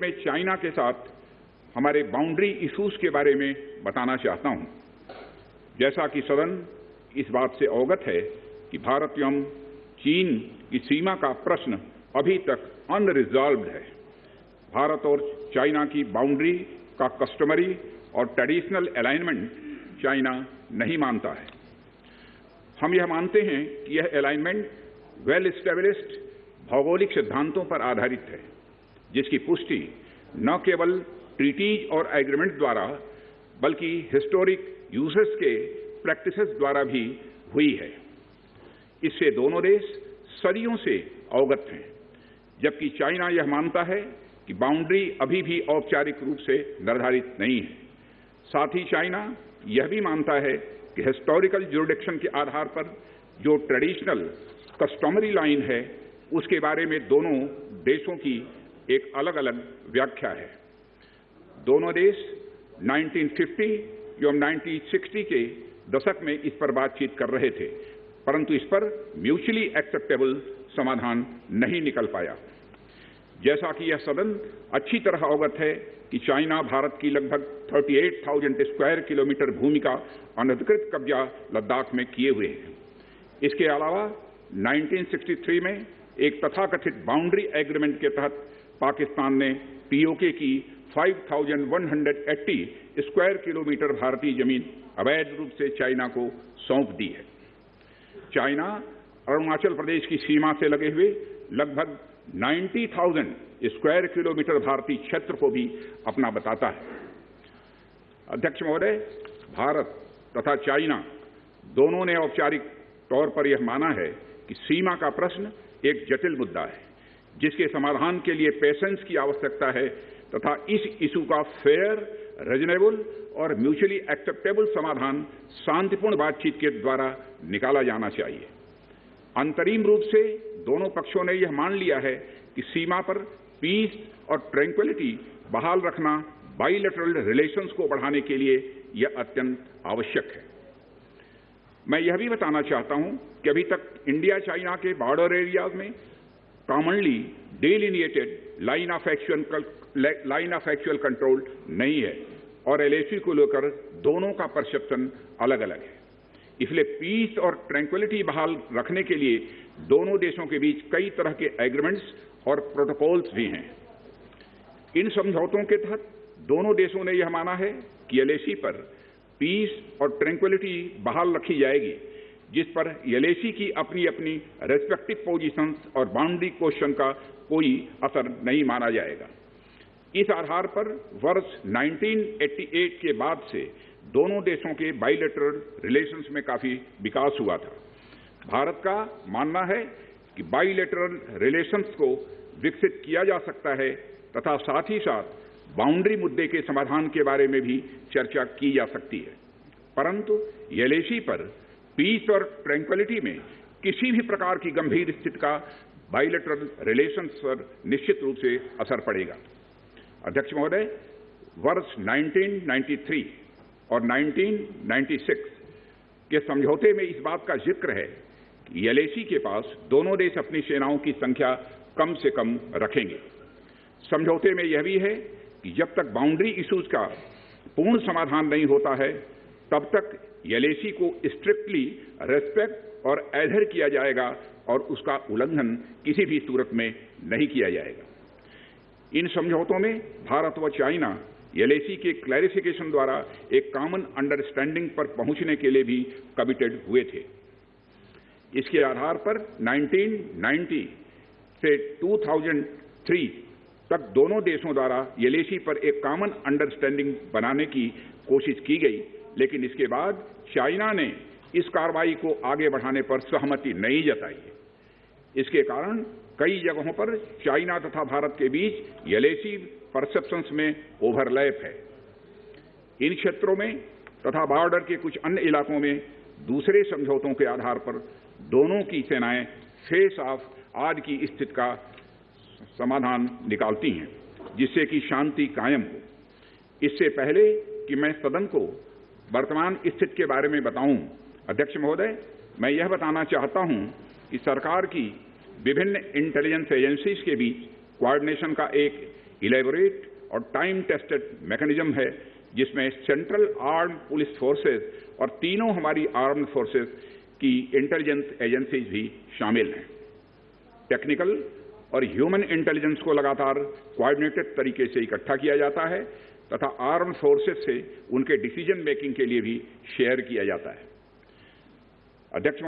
में चाइना के साथ हमारे बाउंड्री इश्यूज के बारे में बताना चाहता हूं। जैसा कि सदन इस बात से अवगत है कि भारत एवं चीन की सीमा का प्रश्न अभी तक अनरिजॉल्व्ड है। भारत और चाइना की बाउंड्री का कस्टमरी और ट्रेडिशनल अलाइनमेंट चाइना नहीं मानता है। हम यह मानते हैं कि यह अलाइनमेंट वेल एस्टेब्लिश्ड भौगोलिक सिद्धांतों पर आधारित है, जिसकी पुष्टि न केवल ट्रीटीज और एग्रीमेंट द्वारा बल्कि हिस्टोरिक यूजेस के प्रैक्टिसेस द्वारा भी हुई है। इससे दोनों देश सदियों से अवगत हैं, जबकि चाइना यह मानता है कि बाउंड्री अभी भी औपचारिक रूप से निर्धारित नहीं है। साथ ही चाइना यह भी मानता है कि हिस्टोरिकल ज्यूरिडिक्शन के आधार पर जो ट्रेडिशनल कस्टमरी लाइन है, उसके बारे में दोनों देशों की एक अलग अलग व्याख्या है। दोनों देश 1950 एवं 1960 के दशक में इस पर बातचीत कर रहे थे, परंतु इस पर म्यूचुअली एक्सेप्टेबल समाधान नहीं निकल पाया। जैसा कि यह सदन अच्छी तरह अवगत है कि चाइना भारत की लगभग 38,000 स्क्वायर किलोमीटर भूमि का अनधिकृत कब्जा लद्दाख में किए हुए है। इसके अलावा 1963 में एक तथाकथित बाउंड्री एग्रीमेंट के तहत पाकिस्तान ने पीओके की 5,180 स्क्वायर किलोमीटर भारतीय जमीन अवैध रूप से चाइना को सौंप दी है। चाइना अरुणाचल प्रदेश की सीमा से लगे हुए लगभग 90,000 स्क्वायर किलोमीटर भारतीय क्षेत्र को भी अपना बताता है। अध्यक्ष महोदय, भारत तथा चाइना दोनों ने औपचारिक तौर पर यह माना है कि सीमा का प्रश्न एक जटिल मुद्दा है, जिसके समाधान के लिए पेशेंस की आवश्यकता है तथा इस इशू का फेयर, रीजनेबल और म्यूचुअली एक्सेप्टेबल समाधान शांतिपूर्ण बातचीत के द्वारा निकाला जाना चाहिए। अंतरिम रूप से दोनों पक्षों ने यह मान लिया है कि सीमा पर पीस और ट्रैंक्विलिटी बहाल रखना बाइलेटरल रिलेशंस को बढ़ाने के लिए यह अत्यंत आवश्यक है। मैं यह भी बताना चाहता हूं कि अभी तक इंडिया चाइना के बॉर्डर एरियाज में commonly delineated line of actual control नहीं है और एलएसी को लेकर दोनों का परसेप्शन अलग अलग है। इसलिए पीस और ट्रैंक्विलिटी बहाल रखने के लिए दोनों देशों के बीच कई तरह के एग्रीमेंट्स और प्रोटोकॉल्स भी हैं। इन समझौतों के तहत दोनों देशों ने यह माना है कि एलएसी पर पीस और ट्रैंक्विलिटी बहाल रखी जाएगी, जिस पर एलएसी की अपनी अपनी रेस्पेक्टिव पोजीशंस और बाउंड्री क्वेश्चन का कोई असर नहीं माना जाएगा। इस आधार पर वर्ष 1988 के बाद से दोनों देशों के बाइलेटरल रिलेशंस में काफी विकास हुआ था। भारत का मानना है कि बाइलेटरल रिलेशंस को विकसित किया जा सकता है तथा साथ ही साथ बाउंड्री मुद्दे के समाधान के बारे में भी चर्चा की जा सकती है, परंतु एलएसी पर पीस और ट्रैंक्विलिटी में किसी भी प्रकार की गंभीर स्थिति का बाइलेटरल रिलेशंस पर निश्चित रूप से असर पड़ेगा। अध्यक्ष महोदय, वर्ष 1993 और 1996 के समझौते में इस बात का जिक्र है कि एलएसी के पास दोनों देश अपनी सेनाओं की संख्या कम से कम रखेंगे। समझौते में यह भी है कि जब तक बाउंड्री इश्यूज का पूर्ण समाधान नहीं होता है, तब तक एलएसी को स्ट्रिक्टली रेस्पेक्ट और एडहेर किया जाएगा और उसका उल्लंघन किसी भी सूरत में नहीं किया जाएगा। इन समझौतों में भारत व चाइना एलएसी के क्लैरिफिकेशन द्वारा एक कॉमन अंडरस्टैंडिंग पर पहुंचने के लिए भी कमिटेड हुए थे। इसके आधार पर 1990 से 2003 तक दोनों देशों द्वारा एलएसी पर एक कॉमन अंडरस्टैंडिंग बनाने की कोशिश की गई, लेकिन इसके बाद चाइना ने इस कार्रवाई को आगे बढ़ाने पर सहमति नहीं जताई। इसके कारण कई जगहों पर चाइना तथा भारत के बीच एलएसी परसेप्शंस में ओवरलैप है। इन क्षेत्रों में तथा बॉर्डर के कुछ अन्य इलाकों में दूसरे समझौतों के आधार पर दोनों की सेनाएं फेस ऑफ आज की स्थिति का समाधान निकालती हैं, जिससे कि शांति कायम हो। इससे पहले कि मैं सदन को वर्तमान स्थिति के बारे में बताऊं, अध्यक्ष महोदय, मैं यह बताना चाहता हूं कि सरकार की विभिन्न इंटेलिजेंस एजेंसीज के बीच कोऑर्डिनेशन का एक इलेबोरेट और टाइम टेस्टेड मैकेनिज्म है जिसमें सेंट्रल आर्म्ड पुलिस फोर्सेस और तीनों हमारी आर्म्ड फोर्सेस की इंटेलिजेंस एजेंसीज भी शामिल हैं। टेक्निकल और ह्यूमन इंटेलिजेंस को लगातार कोऑर्डिनेटेड तरीके से इकट्ठा किया जाता है तथा आर्म्ड फोर्सेस से उनके डिसीजन मेकिंग के लिए भी शेयर किया जाता है। अध्यक्ष